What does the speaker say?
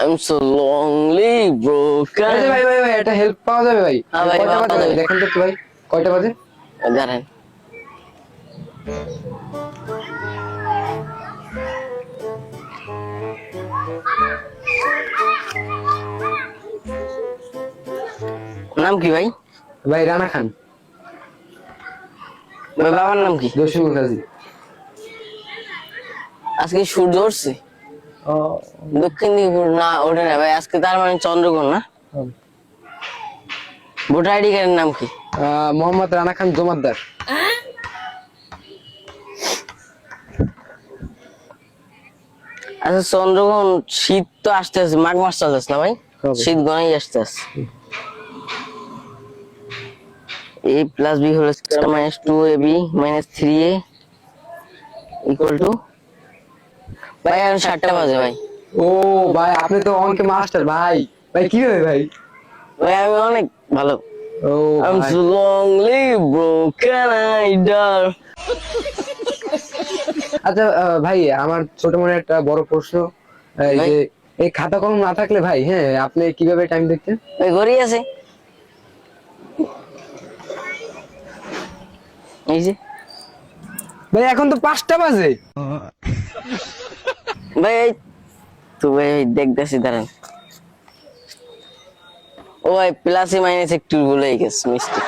I'm so lonely, broken. এই যে ভাই ভাই ভাই একটা হেল্প পাওয়া যাবে ভাই? হ্যাঁ ভাই, কয়টা পাওয়া বাজে ভাই? যাবে। দেখেন তো একটু ভাই, কয়টা বাজে? দাঁড়ান। নাম কি ভাই? ভাই রানা খান, ভাই বাবার নাম কি? জসিমুল কাজী। আজকে সূর্য উঠছে ও দক্ষিণ দিকে না ওঠে না ভাই, আজকে তার মানে চন্দ্রগ্রহণ না। ভোটার আইডি কার্ডের নাম কি? মোহাম্মদ রানা খান জমাদ্দার। আচ্ছা চন্দ্রগ্রহণ, শীত তো আসতে আছে, মাঘ মাস চলতেছে না ভাই, কবে? শীত গণাই আসতে আছে। a plus b whole square minus 2ab minus 3a equal to, ভাই এখন 7টা বাজে ভাই। ও ভাই আপনি তো অঙ্কে মাস্টার ভাই। ভাই কিভাবে ভাই? ভাই আমি অনেক ভালো। ও I'm ভাই so lonely, broken idol. আচ্ছা ভাই আমার ছোট মনে একটা বড় প্রশ্ন, এই ভাই? যে এই খাতা কলম না থাকলে ভাই, হ্যাঁ আপনি কিভাবে টাইম দেখতেন? ভাই ঘড়ি আছে এই যে। ভাই এখন তো 5টা বাজে। ভাই এই তো ভাই দেখতেছি, দাঁড়ান। ও ভাই প্লাসে মাইনাস একটু ভুলে গেছে, মিস্টেক।